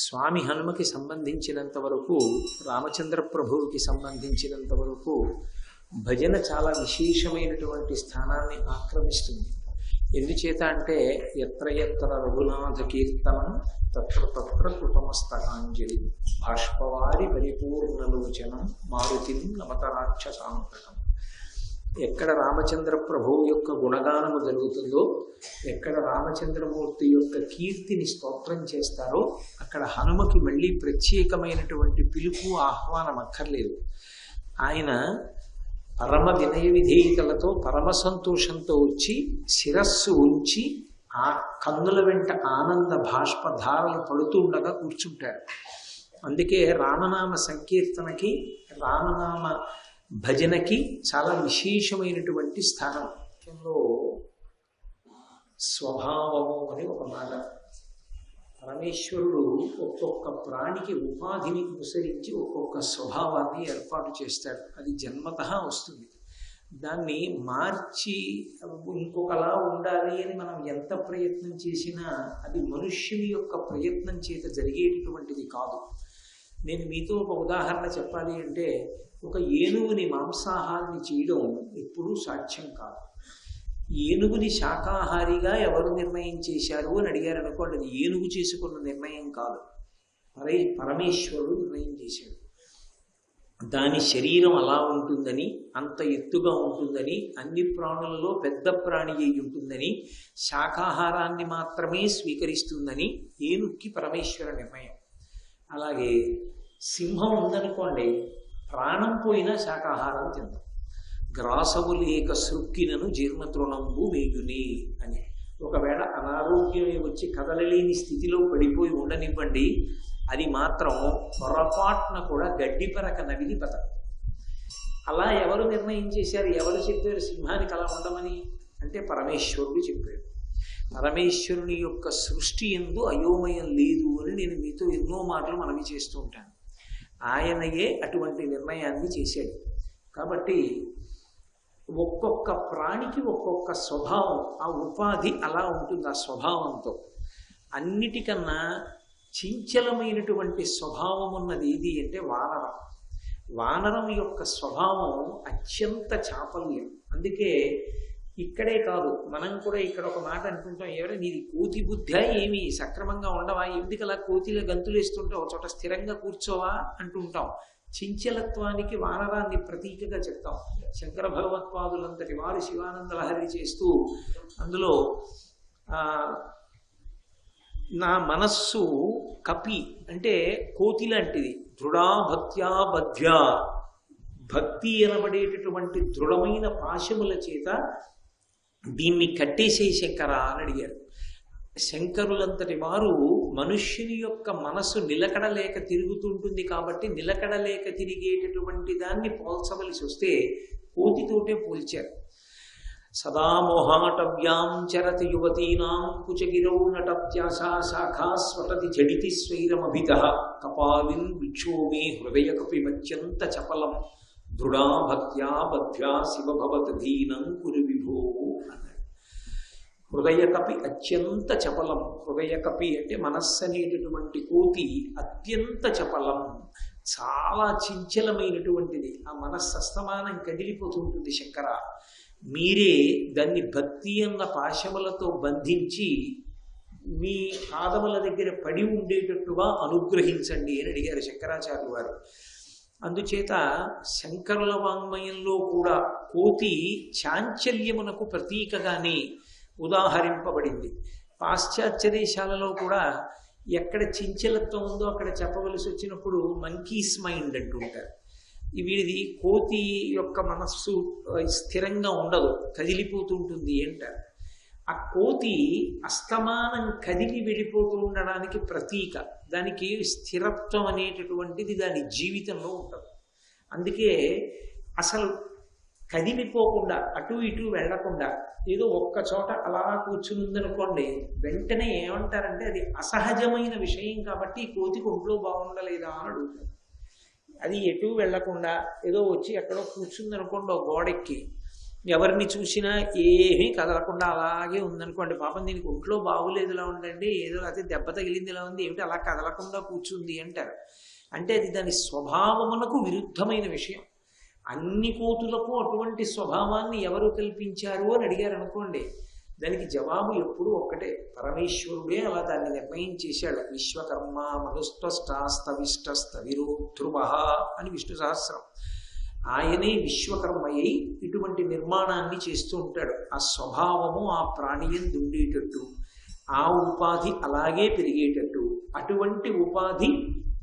స్వామి హనుమకి సంబంధించినంత వరకు, రామచంద్ర ప్రభువుకి సంబంధించినంత వరకు భజన చాలా విశేషమైనటువంటి స్థానాన్ని ఆక్రమిస్తుంది. ఎందుచేత అంటే ఎత్ర ఎత్ర రఘునాథ కీర్తనం తత్ర తత్ర కృతమస్తకాంజలి బాష్పవారి పరిపూర్ణలోచనం మారుతిం నమత రాక్షసాంతకం. ఎక్కడ రామచంద్ర ప్రభువు యొక్క గుణగానము జరుగుతుందో, ఎక్కడ రామచంద్రమూర్తి యొక్క కీర్తిని స్తోత్రం చేస్తారో అక్కడ హనుమకి మళ్ళీ ప్రత్యేకమైనటువంటి పిలుపు ఆహ్వానం అక్కర్లేదు. ఆయన పరమ వినయ విధేయతలతో పరమ సంతోషంతో వచ్చి శిరస్సు ఉంచి ఆ కన్నుల వెంట ఆనంద బాష్పధారలు పడుతుండగా కూర్చుంటాడు. అందుకే రామనామ సంకీర్తనకి, రామనామ భజనకి చాలా విశేషమైనటువంటి స్థానం. స్వభావము అని ఒక మాట. పరమేశ్వరుడు ఒక్కొక్క ప్రాణికి ఉపాధిని అనుసరించి ఒక్కొక్క స్వభావాన్ని ఏర్పాటు చేస్తాడు. అది జన్మతః వస్తుంది. దాన్ని మార్చి ఇంకొకలా ఉండాలి అని మనం ఎంత ప్రయత్నం చేసినా అది మనుష్యుని యొక్క ప్రయత్నం చేత జరిగేటటువంటిది కాదు. నేను మీతో ఒక ఉదాహరణ చెప్పాలి అంటే, ఒక ఏనుగుని మాంసాహారిని చేయడం ఎప్పుడూ సాధ్యం కాదు. ఏనుగుని శాకాహారిగా ఎవరు నిర్ణయం చేశారు అని అడిగారు అనుకోండి, అది ఏనుగు చేసుకున్న నిర్ణయం కాదు, పరమేశ్వరుడు నిర్ణయం చేశాడు. దాని శరీరం అలా ఉంటుందని, అంత ఎత్తుగా ఉంటుందని, అన్ని ప్రాణులలో పెద్ద ప్రాణి అయి ఉంటుందని, శాకాహారాన్ని మాత్రమే స్వీకరిస్తుందని ఏనుగుకి పరమేశ్వర నిర్ణయం. అలాగే సింహం ఉందనుకోండి, ప్రాణం పోయినా శాకాహారం తిందాం. గ్రాసము లేక సృక్కినను జీర్ణతృణంబు వేయుని అని. ఒకవేళ అనారోగ్యమే వచ్చి కదలలేని స్థితిలో పడిపోయి ఉండనివ్వండి, అది మాత్రం పొరపాటున కూడా గడ్డి పరక నవిలి బతకదు. అలా ఎవరు నిర్ణయం చేశారు? ఎవరు చెప్పారు సింహానికి అలా ఉండమని? అంటే పరమేశ్వరుడు చెప్పాడు. పరమేశ్వరుని యొక్క సృష్టి యందు అయోమయం లేదు అని నేను మీతో ఎన్నో మాటలు మనవి చేస్తూ ఉంటాను. ఆయనయే అటువంటి నిర్ణయాన్ని చేశాడు. కాబట్టి ఒక్కొక్క ప్రాణికి ఒక్కొక్క స్వభావం, ఆ ఉపాధి అలా ఉంటుంది. ఆ స్వభావంతో అన్నిటికన్నా చంచలమైనటువంటి స్వభావం ఉన్నది ఏది అంటే వానరం. వానరం యొక్క స్వభావం అత్యంత చాపల్యం. అందుకే ఇక్కడే కాదు, మనం కూడా ఇక్కడ ఒక మాట అంటుంటాం, ఎవరైనా నీది కోతి బుద్ధా, ఏమి సక్రమంగా ఉండవా, ఎందుకు అలా కోతిగా గంతులేస్తుంటావు, ఒక చోట స్థిరంగా కూర్చోవా అంటుంటాం. చంచలత్వానికి వానరాన్ని ప్రతీకగా చెప్తాం. శంకర భగవత్పాదులంతటి వారు శివానంద లహరి చేస్తూ అందులో నా మనస్సు కపి అంటే కోతి లాంటిది, దృఢా భక్త్యా బధ్యా, భక్తి అనబడేటటువంటి దృఢమైన పాశముల చేత దీన్ని కట్టేసే శంకర అని అడిగారు. శంకరులంతటి వారు మనుష్యుని యొక్క మనసు నిలకడలేక తిరుగుతుంటుంది కాబట్టి నిలకడలేక తిరిగేటటువంటి దాన్ని పోల్చవలసి వస్తే కోతితోటే పోల్చారు. సదా మోహాటవ్యాం చరతి యువతీనాం కుచగిరౌ నటత్యాసా శాఖా స్వటతి జడితి స్వైరమభితః కపాలిన్ విక్షోమే హృదయ కపిమత్యంత చపలం దృఢా భక్త్యా బధ్యా శివభవత్ ధీనం కురు విభో అన్నాడు. హృదయ కపి అత్యంత చపలం. హృదయ కపి అంటే మనస్సు అనేటటువంటి కోతి అత్యంత చపలం, చాలా చంచలమైనటువంటిది. ఆ మనస్సు అస్తమానం కదిలిపోతుంటుంది. శంకర, మీరే దాన్ని భక్తి అన్న పాశములతో బంధించి మీ పాదముల దగ్గర పడి ఉండేటట్టుగా అనుగ్రహించండి అని అడిగారు శంకరాచార్య వారు. అందుచేత శంకరుల వాంగ్మయంలో కూడా కోతి చాంచల్యమునకు ప్రతీకగానే ఉదాహరింపబడింది. పాశ్చాత్య దేశాలలో కూడా ఎక్కడ చంచలత్వం ఉందో అక్కడ చెప్పవలసి వచ్చినప్పుడు మంకీస్ మైండ్ అంటుంటారు. వీడిది కోతి యొక్క మనస్సు స్థిరంగా ఉండదు, కదిలిపోతుంటుంది అంటారు. ఆ కోతి అస్తమానం కదిలి వెళ్ళిపోతూ ఉండడానికి ప్రతీక. దానికి స్థిరత్వం అనేటటువంటిది దాని జీవితంలో ఉంటుంది. అందుకే అసలు కదిలిపోకుండా అటు ఇటు వెళ్లకుండా ఏదో ఒక్క చోట అలా కూర్చుని ఉందనుకోండి, వెంటనే ఏమంటారంటే అది అసహజమైన విషయం కాబట్టి ఈ కోతికి ఒంట్లో బాగుండలేదా అని అడుగుతారు. అది ఎటు వెళ్లకుండా ఏదో వచ్చి ఎక్కడో కూర్చుందనుకోండి, ఒక గోడెక్కి ఎవరిని చూసినా ఏమీ కదలకుండా అలాగే ఉందనుకోండి, పాపం దీనికి ఒంట్లో బాగులేదులా ఉందండి, ఏదో అయితే దెబ్బ తగిలిందిలా ఉంది, ఏమిటి అలా కదలకుండా కూర్చుంది అంటారు. అంటే అది దాని స్వభావమునకు విరుద్ధమైన విషయం. అన్ని కోతులకు అటువంటి స్వభావాన్ని ఎవరు కల్పించారు అని అడిగారు అనుకోండి, దానికి జవాబు ఎప్పుడు ఒక్కటే, పరమేశ్వరుడే అలా దాన్ని నిర్ణయం చేశాడు. విశ్వకర్మ మనుష్టస్థవిష్టస్థవిరో ధ్రువ అని విష్ణు సహస్రం. ఆయనే విశ్వకర్మయ్యి ఇటువంటి నిర్మాణాన్ని చేస్తూ ఉంటాడు. ఆ స్వభావము ఆ ప్రాణియందు ఉండేటట్టు, ఆ ఉపాధి అలాగే పెరిగేటట్టు, అటువంటి ఉపాధి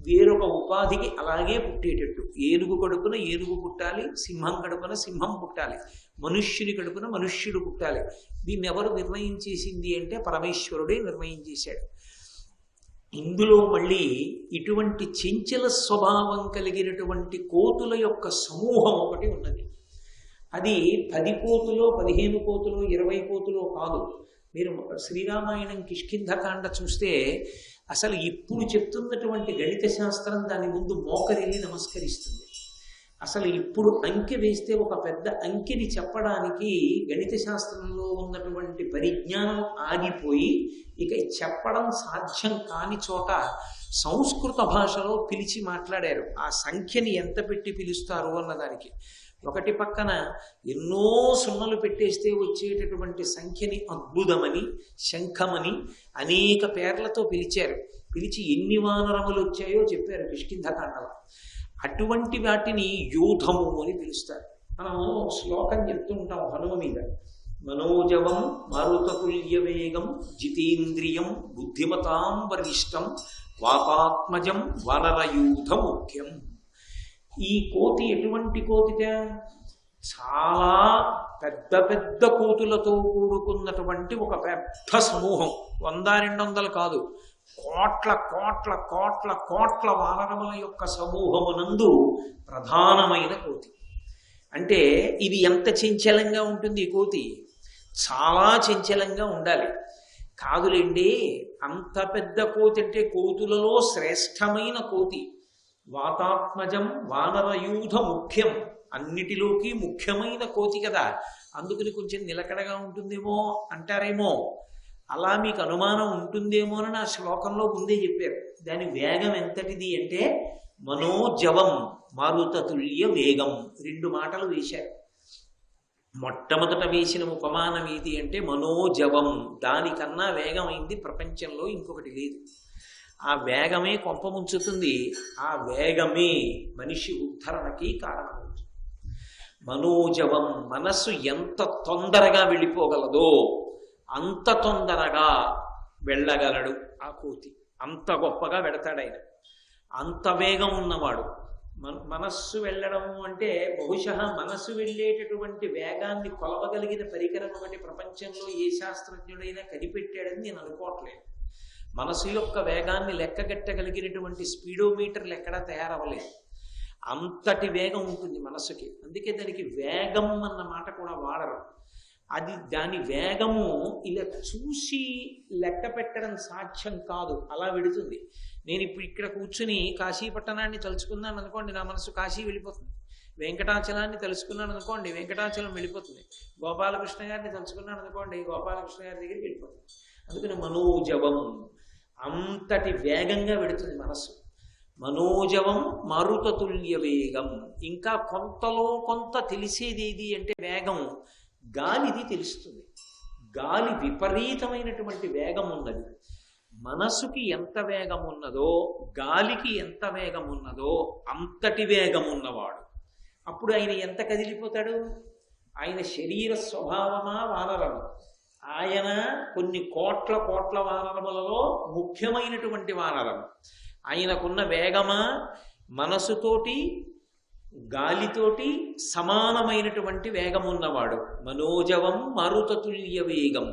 వేరొక ఉపాధికి అలాగే పుట్టేటట్టు. ఏనుగు కడుపున ఏనుగు పుట్టాలి, సింహం కడుపున సింహం పుట్టాలి, మనుష్యుని కడుపున మనుష్యుడు పుట్టాలి. దీన్ని ఎవరు నిర్ణయం చేసింది అంటే పరమేశ్వరుడే నిర్ణయం చేశాడు. ఇందులో మళ్ళీ ఇటువంటి చంచల స్వభావం కలిగినటువంటి కోతుల యొక్క సమూహం ఒకటి ఉన్నది. అది 10 కోతులో 15 కోతులో 20 కోతులో కాదు. మీరు శ్రీరామాయణం కిష్కింధకాండ చూస్తే అసలు ఇప్పుడు చెప్తున్నటువంటి గణిత శాస్త్రం దాని ముందు మోకరిల్లి నమస్కరిస్తుంది. అసలు ఇప్పుడు అంకె వేస్తే ఒక పెద్ద అంకెని చెప్పడానికి గణిత శాస్త్రంలో ఉన్నటువంటి పరిజ్ఞానం ఆగిపోయి ఇక చెప్పడం సాధ్యం కాని చోట సంస్కృత భాషలో పిలిచి మాట్లాడారు. ఆ సంఖ్యని ఎంత పెట్టి పిలుస్తారు అన్నదానికి ఒకటి పక్కన ఎన్నో సున్నలు పెట్టేస్తే వచ్చేటటువంటి సంఖ్యని అద్భుతమని, శంఖమని అనేక పేర్లతో పిలిచారు. పిలిచి ఎన్ని వానరములు వచ్చాయో చెప్పారు కిష్కింధకాండలో. అటువంటి వాటిని యూధము అని పిలుస్తారు. మనం శ్లోకం చెప్తూ ఉంటాం హనుమ మీద, మనోజవం మారుతతుల్య వేగం జితేంద్రియం బుద్ధిమతాం వరిష్టం వాతాత్మజం వనరయూధ ముఖ్యం. ఈ కోతి ఎటువంటి కోతిట? చాలా పెద్ద పెద్ద కోతులతో కూడుకున్నటువంటి ఒక పెద్ద సమూహం, 100-200 కాదు, కోట్ల కోట్ల కోట్ల కోట్ల వానరముల యొక్క సమూహమునందు ప్రధానమైన కోతి. అంటే ఇది ఎంత చంచలంగా ఉంటుంది ఈ కోతి? చాలా చంచలంగా ఉండాలి. కాదులేండి, అంత పెద్ద కోతి అంటే కోతులలో శ్రేష్టమైన కోతి. వాతాత్మజం వానరయూధ ముఖ్యం, అన్నిటిలోకి ముఖ్యమైన కోతి కదా, అందుకని కొంచెం నిలకడగా ఉంటుందేమో అంటారేమో. అలా మీకు అనుమానం ఉంటుందేమో అని ఆ శ్లోకంలో ముందే చెప్పారు. దాని వేగం ఎంతటిది అంటే మనోజవం మారుతతుల్య వేగం. 2 మాటలు వేశారు. మొట్టమొదట వేసిన ఉపమానం ఏది అంటే మనోజవం. దానికన్నా వేగమైంది ప్రపంచంలో ఇంకొకటి లేదు. ఆ వేగమే కొంప ముంచుతుంది. ఆ వేగమే మనిషి ఉద్ధరణకి కారణమవుతుంది. మనోజవం, మనస్సు ఎంత తొందరగా వెళ్ళిపోగలదో అంత తొందరగా వెళ్ళగలడు ఆ కోతి. అంత గొప్పగా వెడతాడు ఆయన. అంత వేగం ఉన్నవాడు. మనస్సు వెళ్ళడం అంటే బహుశः మనస్సు వెళ్ళేటటువంటి వేగాన్ని కొలవగలిగిన పరికరం ఒకటి ప్రపంచంలో ఏ శాస్త్రజ్ఞుడైనా కనిపెట్టాడని నేను అనుకోవట్లేదు. మనసు యొక్క వేగాన్ని లెక్కగట్టగలిగినటువంటి స్పీడోమీటర్లు ఎక్కడా తయారవ్వలేదు. అంతటి వేగం ఉంటుంది మనసుకి. అందుకే దానికి వేగం అన్న మాట కూడా వాడరు. అది దాని వేగము ఇలా చూసి లెక్క పెట్టడం సాధ్యం కాదు, అలా వెడుతుంది. నేను ఇప్పుడు ఇక్కడ కూర్చుని కాశీ పట్టణాన్ని తలుచుకున్నాను అనుకోండి, నా మనసు కాశీ వెళ్ళిపోతుంది. వెంకటాచలాన్ని తెలుసుకున్నాను అనుకోండి, వెంకటాచలం వెళ్ళిపోతుంది. గోపాలకృష్ణ గారిని తలుచుకున్నాను అనుకోండి, గోపాలకృష్ణ గారి దగ్గరికి వెళ్ళిపోతుంది. అందుకని మనోజవం, అంతటి వేగంగా వెడుతుంది మనస్సు. మనోజవం మారుతతుల్య వేగం. ఇంకా కొంతలో కొంత తెలిసేది ఏది అంటే వేగం గాలిది తెలుస్తుంది. గాలి విపరీతమైనటువంటి వేగం ఉన్నది. మనసుకి ఎంత వేగం ఉన్నదో గాలికి ఎంత వేగం ఉన్నదో అంతటి వేగం ఉన్నవాడు. అప్పుడు ఆయన ఎంత కదిలిపోతాడు? ఆయన శరీర స్వభావమా వానరము. ఆయన కొన్ని కోట్ల కోట్ల వానరములలో ముఖ్యమైనటువంటి వానరం. ఆయనకున్న వేగమా మనసుతోటి గాలితోటి సమానమైనటువంటి వేగం ఉన్నవాడు. మనోజవం మారుతతుల్య వేగం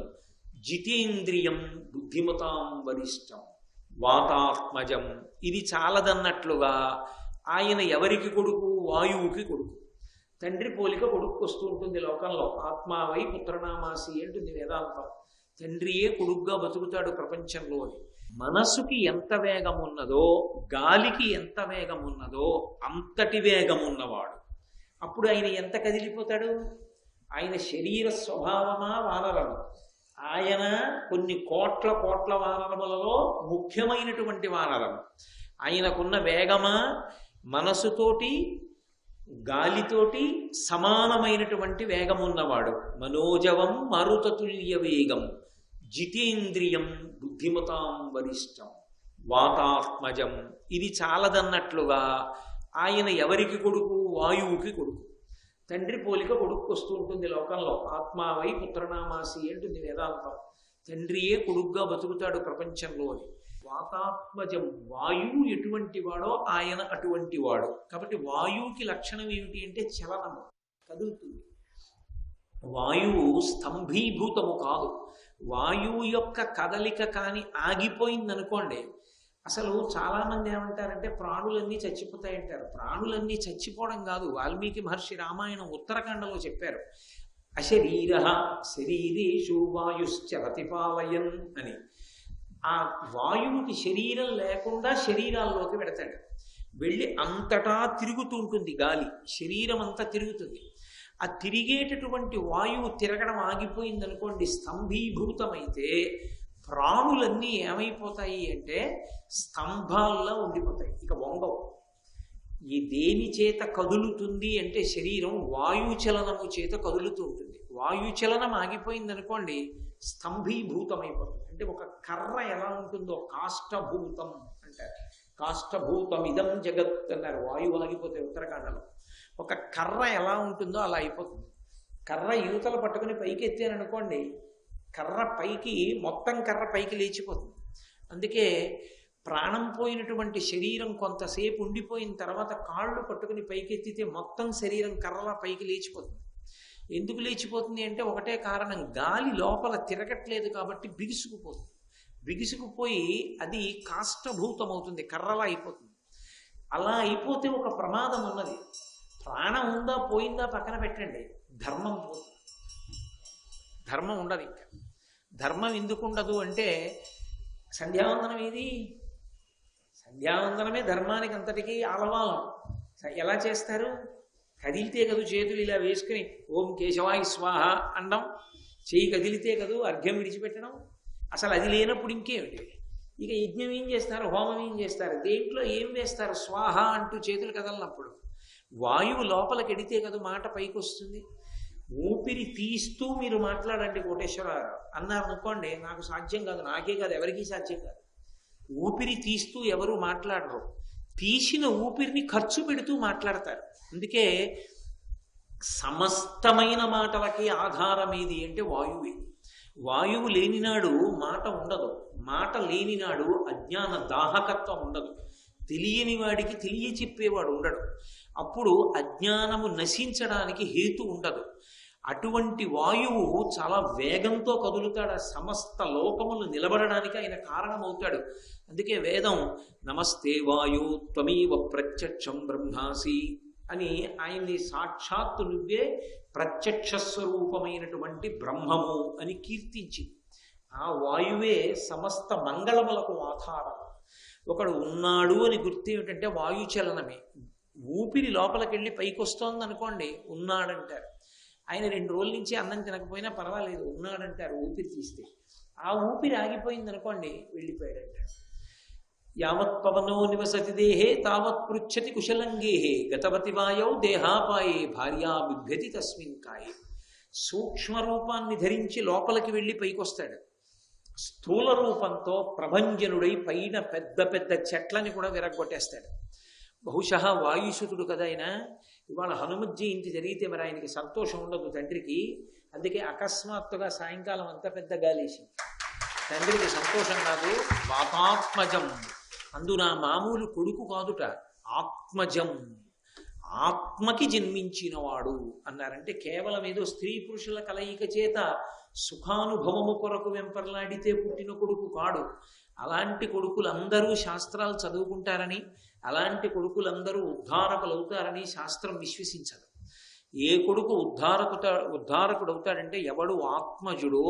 జితేంద్రియం బుద్ధిమతాం వరిష్టం వాతాత్మజం. ఇది చాలదన్నట్లుగా ఆయన ఎవరికి కొడుకు? వాయువుకి కొడుకు. తండ్రి పోలిక కొడుకు వస్తూ ఉంటుంది లోకంలో. ఆత్మావై పుత్రనామాసి అంటుంది వేదాంతం. తండ్రియే కొడుగ్గా బతుకుతాడు ప్రపంచంలో అని. మనసుకి ఎంత వేగం ఉన్నదో గాలికి ఎంత వేగం ఉన్నదో అంతటి వేగం ఉన్నవాడు. అప్పుడు ఆయన ఎంత కదిలిపోతాడు? ఆయన శరీర స్వభావమా వానరము, ఆయన కొన్ని కోట్ల కోట్ల వానరములలో ముఖ్యమైనటువంటి వానరము. ఆయనకున్న వేగమా మనసుతోటి గాలితోటి సమానమైనటువంటి వేగమున్నవాడు. మనోజవం మరుతతుల్య వేగం జితేంద్రియం బుద్ధిమతాం వరిష్టం వాతాత్మజం. ఇది చాలదన్నట్లుగా ఆయన ఎవరికి కొడుకు? వాయువుకి కొడుకు. తండ్రి పోలిక కొడుకు వస్తూ ఉంటుంది లోకంలో. ఆత్మావై పుత్రనామాసి అంటుంది వేదాంతం. తండ్రియే కొడుగ్గా బతుకుతాడు ప్రపంచంలో అని. వాతాత్మజం, వాయువు ఎటువంటి వాడో ఆయన అటువంటి వాడు. కాబట్టి వాయువుకి లక్షణం ఏమిటి అంటే చలనము, కదులుతుంది. వాయువు స్తంభీభూతము కాదు. వాయువు యొక్క కదలిక కానీ ఆగిపోయిందనుకోండి, అసలు చాలామంది ఏమంటారంటే ప్రాణులన్నీ చచ్చిపోతాయంటారు. ప్రాణులన్నీ చచ్చిపోవడం కాదు. వాల్మీకి మహర్షి రామాయణం ఉత్తరాఖండలో చెప్పారు, అశరీర శరీరేషు వాయుశ్చరతి పాలయన్ అని. ఆ వాయువుకి శరీరం లేకుండా శరీరాల్లోకి పెడతాడు. వెళ్ళి అంతటా తిరుగుతూ ఉంటుంది గాలి, శరీరం అంతా తిరుగుతుంది. ఆ తిరిగేటటువంటి వాయువు తిరగడం ఆగిపోయిందనుకోండి, స్తంభీభూతమైతే ప్రాణులన్నీ ఏమైపోతాయి అంటే స్తంభాల్లో ఉండిపోతాయి, ఇక వంగవు. ఈ దేని చేత కదులుతుంది అంటే శరీరం వాయుచలనము చేత కదులుతూ ఉంటుంది. వాయుచలనం ఆగిపోయిందనుకోండి స్తంభీభూతమైపోతుంది. అంటే ఒక కర్ర ఎలా ఉంటుందో కాష్టభూతం అంటారు. కాష్టభూతం ఇదం జగత్ అన్నారు వాయువు ఆగిపోతే ఉత్తరాఖండలో. ఒక కర్ర ఎలా ఉంటుందో అలా అయిపోతుంది. కర్ర యువతలు పట్టుకుని పైకి ఎత్తారనుకోండి, కర్ర పైకి మొత్తం కర్ర పైకి లేచిపోతుంది. అందుకే ప్రాణం పోయినటువంటి శరీరం కొంతసేపు ఉండిపోయిన తర్వాత కాళ్ళు పట్టుకుని పైకి ఎత్తితే మొత్తం శరీరం కర్రలా పైకి లేచిపోతుంది. ఎందుకు లేచిపోతుంది అంటే ఒకటే కారణం, గాలి లోపల తిరగట్లేదు కాబట్టి బిగుసుకుపోతుంది. బిగుసుకుపోయి అది కాష్టభూతం అవుతుంది, కర్రలా అయిపోతుంది. అలా అయిపోతే ఒక ప్రమాదం ఉన్నది. ప్రాణం ఉందా పోయిందా పక్కన పెట్టండి, ధర్మం పోతుంది. ధర్మం ఉండదు. ఇంకా ధర్మం ఎందుకు ఉండదు అంటే సంధ్యావందనం ఏది? సంధ్యావందనమే ధర్మానికి అంతటికీ ఆలవాలం. ఎలా చేస్తారు? కదిలితే కదూ చేతులు ఇలా వేసుకుని ఓం కేశవాయ స్వాహ అండం, చెయ్యి కదిలితే కదూ అర్ఘ్యం విడిచిపెట్టడం. అసలు అది లేనప్పుడు ఇంకేమిటి? ఇక యజ్ఞం ఏం చేస్తారు, హోమం ఏం చేస్తారు, దేంట్లో ఏం వేస్తారు? స్వాహ అంటూ చేతులు కదలనప్పుడు వాయువు లోపలికి ఎడితే కదా మాట పైకి వస్తుంది. ఊపిరి తీస్తూ మీరు మాట్లాడండి కోటేశ్వరరావు అన్నారు అనుకోండి, నాకు సాధ్యం కాదు, నాకే కాదు ఎవరికీ సాధ్యం కాదు. ఊపిరి తీస్తూ ఎవరు మాట్లాడరు, తీసిన ఊపిరిని ఖర్చు పెడుతూ మాట్లాడతారు. అందుకే సమస్తమైన మాటలకి ఆధారం ఏది అంటే వాయువే. వాయువు లేనినాడు మాట ఉండదు, మాట లేనినాడు అజ్ఞాన దాహకత్వం ఉండదు, తెలియని వాడికి తెలియచెప్పేవాడు ఉండడు, అప్పుడు అజ్ఞానము నశించడానికి హేతు ఉండదు. అటువంటి వాయువు చాలా వేగంతో కదులుతాడు. సమస్త లోకములు నిలబడడానికి ఆయన కారణమవుతాడు. అందుకే వేదం నమస్తే వాయు త్వమేవ ప్రత్యక్షం బ్రహ్మాసి అని ఆయన్ని సాక్షాత్తు నువ్వే ప్రత్యక్ష స్వరూపమైనటువంటి బ్రహ్మము అని కీర్తించి, ఆ వాయువే సమస్త మంగళములకు ఆధారం. ఒకడు ఉన్నాడు అని గుర్తు ఏమిటంటే వాయుచలనమే. ఊపిరి లోపలికెళ్ళి పైకి వస్తోంది అనుకోండి, ఉన్నాడంటారు. ఆయన 2 రోజుల నుంచి అన్నం తినకపోయినా పర్వాలేదు, ఉన్నాడంటారు ఊపిరి తీస్తే. ఆ ఊపిరి ఆగిపోయింది అనుకోండి, వెళ్ళిపోయాడంటారు. యావత్ పవనో నివసతి దేహే తావత్ పృచ్చతి కుశలంగేహే గతవతి వాయౌ దేహాపాయే భార్యా బిభ్యతి తస్మిన్ కాయే. సూక్ష్మ రూపాన్ని ధరించి లోపలికి వెళ్ళి పైకొస్తాడు. స్థూల రూపంతో ప్రభంజనుడై పైన పెద్ద పెద్ద చెట్లని కూడా విరగ్గొట్టేస్తాడు. బహుశः వాయుసుతుడు కదా ఆయన. ఇవాళ హనుమత్ జయంతి జరిగితే మరి ఆయనకి సంతోషం ఉండదు తండ్రికి. అందుకే అకస్మాత్తుగా సాయంకాలం అంత పెద్ద గాలేసి తండ్రికి సంతోషం కాదు. వాతాత్మజం, అందున మామూలు కొడుకు కాదుట, ఆత్మజం, ఆత్మకి జన్మించినవాడు అన్నారంటే కేవలం ఏదో స్త్రీ పురుషుల కలయిక చేత సుఖానుభవము కొరకు వెంపర్లాడితే పుట్టిన కొడుకు కాడు. అలాంటి కొడుకులందరూ శాస్త్రాలు చదువుకుంటారని, అలాంటి కొడుకులందరూ ఉద్ధారకులవుతారని శాస్త్రం విశ్వసించదు. ఏ కొడుకు ఉద్ధారకుడు అవుతాడంటే ఎవడు ఆత్మజుడో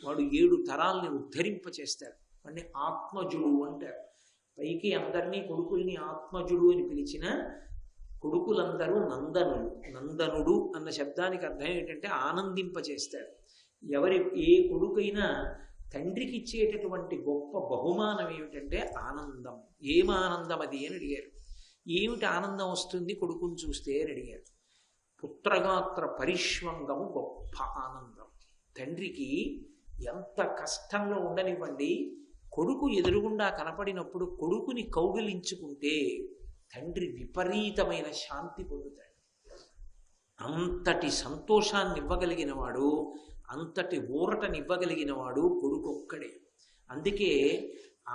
వాడు 7 తరాల్ని ఉద్ధరింపచేస్తాడు. వాడిని ఆత్మజుడు అంటారు. పైకి అందరినీ కొడుకుల్ని ఆత్మజుడు అని పిలిచిన కొడుకులందరూ నందనులు. నందనుడు అన్న శబ్దానికి అర్థం ఏంటంటే ఆనందింపచేస్తాడు. ఏ కొడుకైనా తండ్రికి ఇచ్చేటటువంటి గొప్ప బహుమానం ఏమిటంటే ఆనందం. ఏం ఆనందం అది అని అడిగారు. ఏమిటి ఆనందం వస్తుంది కొడుకుని చూస్తే అని అడిగారు. పుత్రగాత్ర పరిష్వంగము గొప్ప ఆనందం. తండ్రికి ఎంత కష్టంలో ఉండనివ్వండి, కొడుకు ఎదురుగుండా కనపడినప్పుడు కొడుకుని కౌగిలించుకుంటే తండ్రి విపరీతమైన శాంతి పొందుతాడు. అంతటి సంతోషాన్ని ఇవ్వగలిగిన వాడు, అంతటి ఊరటనివ్వగలిగిన వాడు కొడుకు ఒక్కడే. అందుకే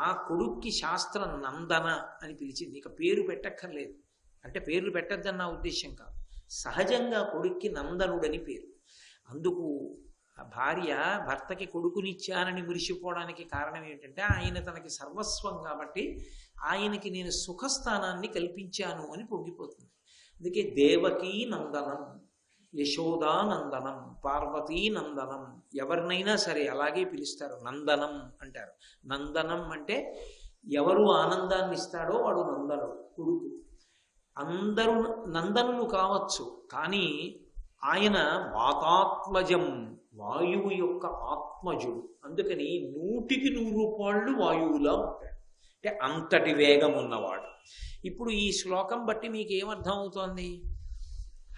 ఆ కొడుక్కి శాస్త్రం నందన అని పిలిచింది. ఇక పేరు పెట్టక్కర్లేదు, అంటే పేర్లు పెట్టద్దన్న ఉద్దేశం కాదు. సహజంగా కొడుక్కి నందనుడని పేరు. అందుకు భార్య భర్తకి కొడుకునిచ్చానని మురిసిపోవడానికి కారణం ఏంటంటే ఆయన తనకి సర్వస్వం కాబట్టి ఆయనకి నేను సుఖస్థానాన్ని కల్పించాను అని పొంగిపోతుంది. అందుకే దేవకీ నందనం, యశోదానందనం, పార్వతీ నందనం, ఎవరినైనా సరే అలాగే పిలుస్తారు, నందనం అంటారు. నందనం అంటే ఎవరు ఆనందాన్ని ఇస్తాడో వాడు నందనుడు, కొడుకు. అందరూ నందనులు కావచ్చు, కానీ ఆయన వాతాత్మజం, వాయువు యొక్క ఆత్మజుడు. అందుకని 100కి 100 వాయువులా ఉంటాడు. అంటే అంతటి వేగం ఉన్నవాడు. ఇప్పుడు ఈ శ్లోకం బట్టి మీకు ఏమర్థం అవుతోంది?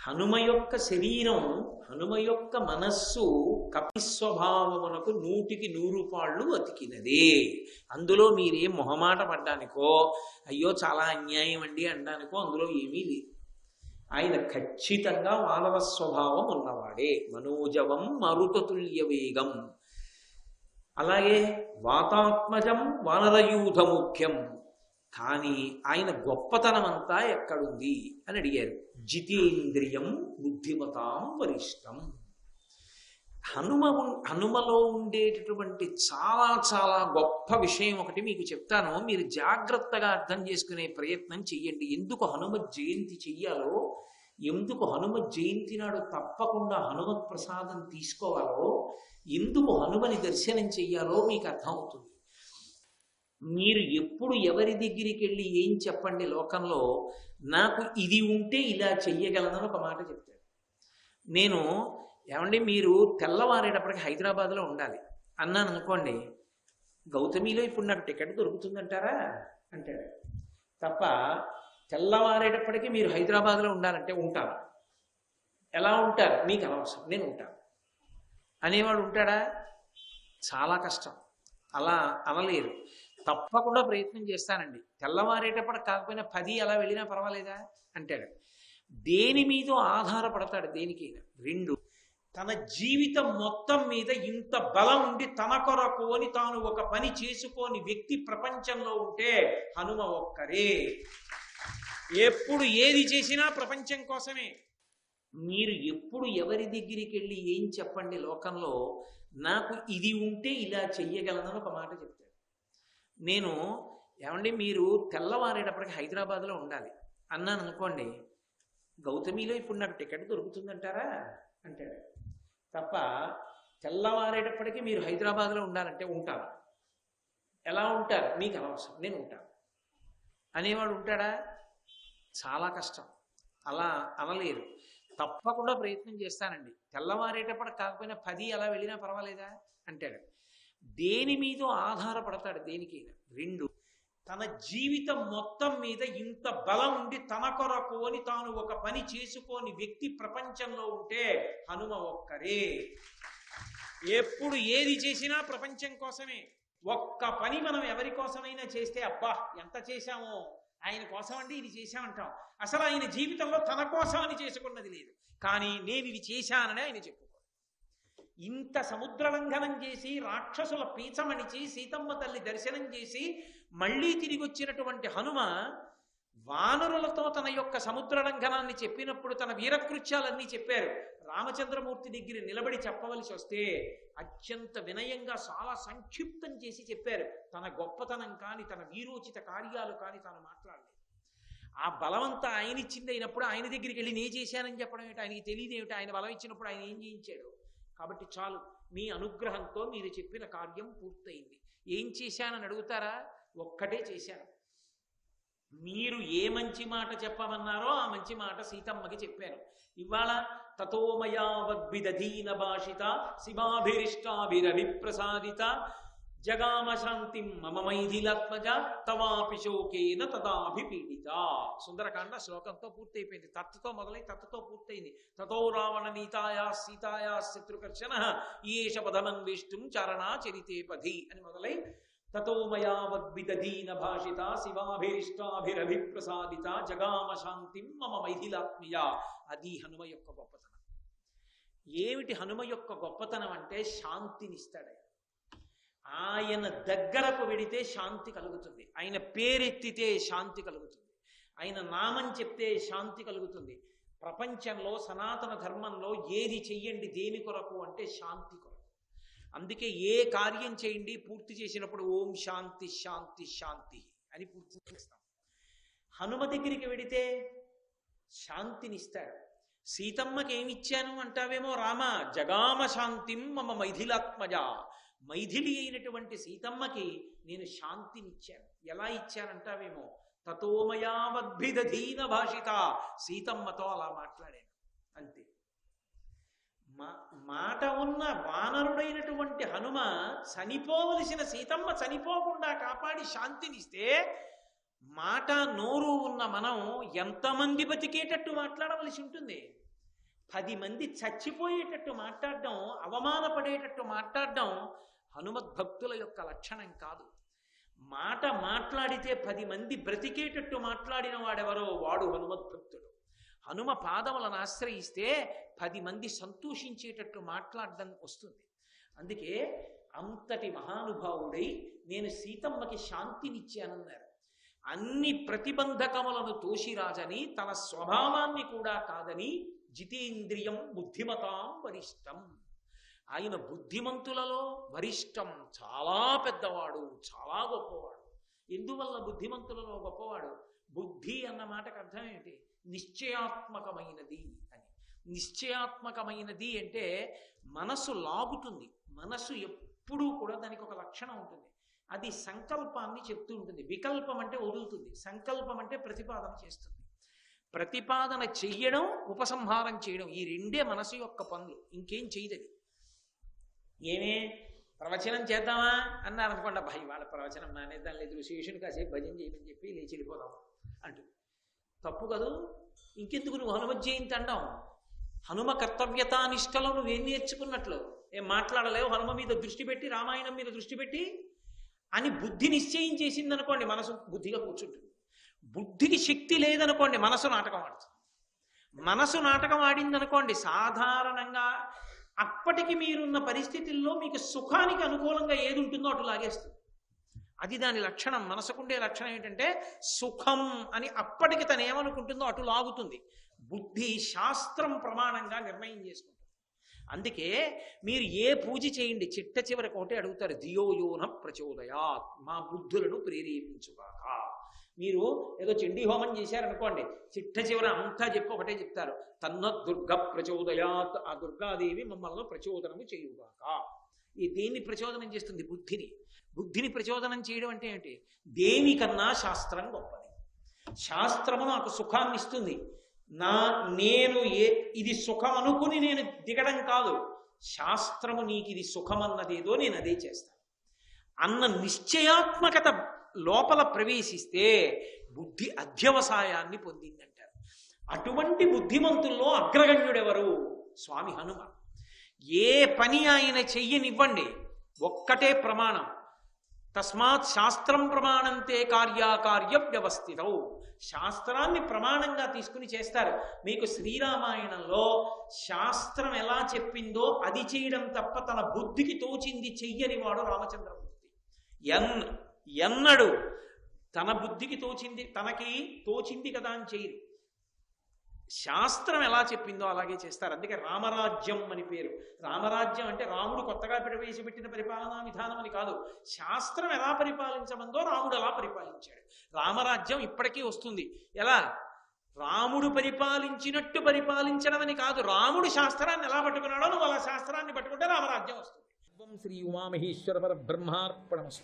హనుమ యొక్క శరీరం, హనుమ యొక్క మనస్సు కపిస్వభావమునకు 100కి 100 అతికినదే. అందులో మీరేం మొహమాట పడ్డానికో, అయ్యో చాలా అన్యాయం అండి అనడానికో అందులో ఏమీ లేదు. ఆయన ఖచ్చితంగా మానవ స్వభావం ఉన్నవాడే. మనోజవం మరుతతుల్య వేగం. అలాగే వాతాత్మజం వానరయూధ ముఖ్యం. కానీ ఆయన గొప్పతనం అంతా ఎక్కడుంది అని అడిగారు. జితేంద్రియం బుద్ధిమతాం వరిష్టం. హనుమలో ఉండేటటువంటి చాలా చాలా గొప్ప విషయం ఒకటి మీకు చెప్తాను, మీరు జాగ్రత్తగా అర్థం చేసుకునే ప్రయత్నం చెయ్యండి. ఎందుకు హనుమత్ జయంతి చెయ్యాలో, ఎందుకు హనుమత్ జయంతి నాడు తప్పకుండా హనుమత్ ప్రసాదం తీసుకోవాలో, ఎందుకు హనుమని దర్శనం చెయ్యాలో మీకు అర్థమవుతుంది. మీరు ఎప్పుడు ఎవరి దగ్గరికి వెళ్ళి ఏం చెప్పండి లోకంలో, నాకు ఇది ఉంటే ఇలా చెయ్యగలనని ఒక మాట చెప్తాడు. నేను ఏమండి మీరు తెల్లవారేటప్పటికి హైదరాబాద్లో ఉండాలి అన్నాను అనుకోండి, గౌతమిలో ఇప్పుడు నాకు టికెట్ దొరుకుతుందంటారా అంటాడు. తప్ప తెల్లవారేటప్పటికి మీరు హైదరాబాద్లో ఉండాలంటే ఉంటాను. ఎలా ఉంటారు మీకు అనవసరం, నేను ఉంటాను అనేవాడు ఉంటాడా? చాలా కష్టం. అలా అనలేరు. తప్పకుండా ప్రయత్నం చేస్తానండి, తెల్లవారేటప్పటికి కాకపోయినా 10 అలా వెళ్ళినా పర్వాలేదా అంటాడు. దేని మీద ఆధారపడతాడు దేనికైనా. 2, తన జీవితం మొత్తం మీద ఇంత బలం ఉండి తన కొరకు అని తాను ఒక పని చేసుకోని వ్యక్తి ప్రపంచంలో ఉంటే హనుమ ఒక్కరే. ఎప్పుడు ఏది చేసినా ప్రపంచం కోసమే. మీరు ఎప్పుడు ఎవరి దగ్గరికి వెళ్ళి ఏం చెప్పండి లోకంలో, నాకు ఇది ఉంటే ఇలా చెయ్యగలనని ఒక మాట చెప్తాడు. నేను ఏమండి మీరు తెల్లవారేటప్పటికి హైదరాబాద్లో ఉండాలి అన్నాను అనుకోండి, గౌతమిలో ఇప్పుడు నాకు టికెట్ దొరుకుతుందంటారా అంటాడు. తప్ప తెల్లవారేటప్పటికీ మీరు హైదరాబాద్లో ఉండాలంటే ఉంటాను. ఎలా ఉంటారు మీకు అనవసరం, నేను ఉంటాను అనేవాడు ఉంటాడా? చాలా కష్టం. అలా అనలేరు. తప్పకుండా ప్రయత్నం చేస్తానండి, తెల్లవారేటప్పటికి కాకపోయినా 10 అలా వెళ్ళినా పర్వాలేదా అంటాడు. దేని మీద ఆధారపడతాడు దేనికైనా. 2, తన జీవితం మొత్తం మీద ఇంత బలం ఉండి తన కొరకు అని తాను ఒక పని చేసుకోని వ్యక్తి ప్రపంచంలో ఉంటే హనుమ ఒక్కరే. ఎప్పుడు ఏది చేసినా ప్రపంచం కోసమే. ఒక్క పని మనం ఎవరి కోసమైనా చేస్తే అబ్బా ఎంత చేశామో, ఆయన కోసం అంటే ఇది చేశామంటాం. అసలు ఆయన జీవితంలో తన కోసం అని చేసుకున్నది లేదు, కానీ నేను ఇది చేశానని ఆయన చెప్పుకో. ఇంత సముద్ర లంఘనం చేసి రాక్షసుల పీచమణిచి సీతమ్మ తల్లి దర్శనం చేసి మళ్ళీ తిరిగి వచ్చినటువంటి హనుమ వానరులతో తన యొక్క సముద్ర లంఘనాన్ని చెప్పినప్పుడు తన వీరకృత్యాలన్నీ చెప్పారు. రామచంద్రమూర్తి దగ్గర నిలబడి చెప్పవలసి వస్తే అత్యంత వినయంగా చాలా సంక్షిప్తం చేసి చెప్పారు. తన గొప్పతనం కానీ తన వీరోచిత కార్యాలు కానీ తాను మాట్లాడలేదు. ఆ బలమంతా ఆయన ఇచ్చింది అయినప్పుడు ఆయన దగ్గరికి వెళ్ళి నేను చేశానని చెప్పడం ఏమిటి? ఆయనకి తెలియదు ఏమిటి? ఆయన బలం ఇచ్చినప్పుడు ఆయన ఏం చేయించాడు? కాబట్టి చాలు, మీ అనుగ్రహంతో మీరు చెప్పిన కార్యం పూర్తయింది. ఏం చేశానని అడుగుతారా? ఒక్కటే చేశాను. మీరు ఏ మంచి మాట చెప్పమన్నారో ఆ మంచి మాట సీతమ్మకి చెప్పాను. ఇవాళ తతోమయా వద్విదధీన భాషిత శివాభిరిష్టాభిరభిప్రసాదిత జగామ శాంతిం మమ మైథిలాత్మజ తవాపి శోకేన తదాభిపీడిత. సుందరకాండ శ్లోకంతో పూర్తయిపోయింది. తత్తుతో మొదలై తత్తుతో పూర్తయింది. తతో రావణ నీతాయా సీతాయా శత్రుకర్షణ ఈష పదమన్వేష్టం చారణా చరితే పథి అని మొదలై తతోమయా వద్విదధీన భాషిత శివాభిరిష్టాభిరభిప్రసాదిత జగామ శాంతిం మమ మైథిలాత్మజ. అది హనుమ యొక్క గొప్పతనం. ఏమిటి హనుమ యొక్క గొప్పతనం అంటే శాంతినిస్తాడు. ఆయన దగ్గరకు వెడితే శాంతి కలుగుతుంది. ఆయన పేరెత్తితే శాంతి కలుగుతుంది. ఆయన నామం చెప్తే శాంతి కలుగుతుంది. ప్రపంచంలో సనాతన ధర్మంలో ఏది చెయ్యండి దేని కొరకు అంటే శాంతి కొరకు. అందుకే ఏ కార్యం చేయండి పూర్తి చేసినప్పుడు ఓం శాంతి శాంతి శాంతి అని పూర్తి చేస్తాం. హనుమ దగ్గరికి వెడితే శాంతినిస్తాడు. సీతమ్మకి ఏమిచ్చాను అంటావేమో, రామ జగామ శాంతిం మమ మైథిలాత్మజ. మైథిలి అయినటువంటి సీతమ్మకి నేను శాంతినిచ్చాను. ఎలా ఇచ్చానంటావేమో, తతోమయావద్భిదధీన భాషిత. సీతమ్మతో అలా మాట్లాడాను అంతే. మాట ఉన్న వానరుడైనటువంటి హనుమ చనిపోవలసిన సీతమ్మ చనిపోకుండా కాపాడి శాంతినిస్తే, మాట నోరు ఉన్న మనం ఎంతమంది బతికేటట్టు మాట్లాడవలసి ఉంటుంది. 10 మంది చచ్చిపోయేటట్టు మాట్లాడడం, అవమానపడేటట్టు మాట్లాడడం హనుమద్భక్తుల యొక్క లక్షణం కాదు. మాట మాట్లాడితే 10 మంది బ్రతికేటట్టు మాట్లాడిన వాడెవరో వాడు హనుమద్భక్తుడు. హనుమ పాదములను ఆశ్రయిస్తే 10 మంది సంతోషించేటట్టు మాట్లాడడం వస్తుంది. అందుకే అంతటి మహానుభావుడై నేను సీతమ్మకి శాంతినిచ్చానన్నారు. అన్ని ప్రతిబంధకములను తోసిరాజని, తన స్వభావాన్ని కూడా కాదని, జితేంద్రియం బుద్ధిమతాం వరిష్టం. ఆయన బుద్ధిమంతులలో వరిష్టం, చాలా పెద్దవాడు, చాలా గొప్పవాడు. ఎందువల్ల బుద్ధిమంతులలో గొప్పవాడు? బుద్ధి అన్న మాటకు అర్థం ఏంటి? నిశ్చయాత్మకమైనది అని. నిశ్చయాత్మకమైనది అంటే మనసు లాగుతుంది. మనసు ఎప్పుడూ కూడా దానికి ఒక లక్షణం ఉంటుంది. అది సంకల్పాన్ని చెప్తూ ఉంటుంది. వికల్పం అంటే వదులుతుంది, సంకల్పం అంటే ప్రతిపాదన చేస్తుంది. ప్రతిపాదన చెయ్యడం, ఉపసంహారం చేయడం, ఈ రెండే మనసు యొక్క పనులు. ఇంకేం చేయదది. ఏమే ప్రవచనం చేద్దామా అన్నారు అనుకోండి, అబ్బాయి వాళ్ళ ప్రవచనం మానేద్దాం, లేదు శేషుని కాసేపు భజన చేయమని చెప్పి లేచి వెళ్ళిపోదాం అంటూ. తప్పు కదూ. ఇంకెందుకు నువ్వు హనుమ జయంతి అంటాం? హనుమ కర్తవ్యతానిష్టలో నువ్వేం నేర్చుకున్నట్లు? ఏం మాట్లాడలేవు? హనుమ మీద దృష్టి పెట్టి, రామాయణం మీద దృష్టి పెట్టి అని బుద్ధి నిశ్చయం చేసింది అనుకోండి, మనసు బుద్ధిగా కూర్చుంటుంది. బుద్ధికి శక్తి లేదనుకోండి, మనసు నాటకం ఆడుతుంది. మనసు నాటకం ఆడింది అనుకోండి, సాధారణంగా అప్పటికి మీరున్న పరిస్థితుల్లో మీకు సుఖానికి అనుకూలంగా ఏది ఉంటుందో అటు లాగేస్తుంది. అది దాని లక్షణం. మనసుకుండే లక్షణం ఏంటంటే సుఖం అని అప్పటికి తను ఏమనుకుంటుందో అటు లాగుతుంది. బుద్ధి శాస్త్రం ప్రమాణంగా నిర్ణయం చేసుకుంటుంది. అందుకే మీరు ఏ పూజ చేయండి, చిట్ట చివరికి ఒకటే అడుగుతారు, ధియోయోన ప్రచోదయాత్, మా బుద్ధులను ప్రేరేపించుగాక. మీరు ఏదో చండీ హోమం చేశారనుకోండి, చిట్ట చివర అంతా చెప్పి ఒకటే చెప్తారు, తన్న దుర్గ ప్రచోదయాత్, ఆ దుర్గాదేవి మమ్మల్ని ప్రచోదనము చేయుగాక. ఈ దేన్ని ప్రచోదనం చేస్తుంది? బుద్ధిని. బుద్ధిని ప్రచోదనం చేయడం అంటే ఏంటి? దేనికన్నా శాస్త్రం గొప్పది. శాస్త్రము నాకు సుఖాన్ని ఇస్తుంది. నేను ఇది సుఖం అనుకుని నేను దిగడం కాదు, శాస్త్రము నీకు ఇది సుఖమన్నదేదో నేను అదే చేస్తాను అన్న నిశ్చయాత్మకత లోపల ప్రవేశిస్తే బుద్ధి అధ్యవసాయాన్ని పొందిందంటారు. అటువంటి బుద్ధిమంతుల్లో అగ్రగణ్యుడెవరు? స్వామి హనుమ. ఏ పని ఆయన చెయ్యనివ్వండి, ఒక్కటే ప్రమాణం, తస్మాత్ శాస్త్రం ప్రమాణంతే కార్యాకార్య వ్యవస్థితౌ. శాస్త్రాన్ని ప్రమాణంగా తీసుకుని చేస్తారు. మీకు శ్రీరామాయణంలో శాస్త్రం ఎలా చెప్పిందో అది చేయడం తప్ప తన బుద్ధికి తోచింది చెయ్యని వాడు రామచంద్రమూర్తి. ఎన్నడు తన బుద్ధికి తోచింది, తనకి తోచింది కదా అని చేయరు. శాస్త్రం ఎలా చెప్పిందో అలాగే చేస్తారు. అందుకే రామరాజ్యం అని పేరు. రామరాజ్యం అంటే రాముడు కొత్తగా ప్రవేశపెట్టిన పరిపాలనా విధానం అని కాదు. శాస్త్రం ఎలా పరిపాలించమందో రాముడు అలా పరిపాలించాడు. రామరాజ్యం ఇప్పటికీ వస్తుంది. ఎలా? రాముడు పరిపాలించినట్టు పరిపాలించడం అని కాదు, రాముడు శాస్త్రాన్ని ఎలా పట్టుకున్నాడో నువ్వు అలా శాస్త్రాన్ని పట్టుకుంటే రామరాజ్యం వస్తుంది. శ్రీ ఉమామహేశ్వర పరబ్రహ్మార్పణమస్తు.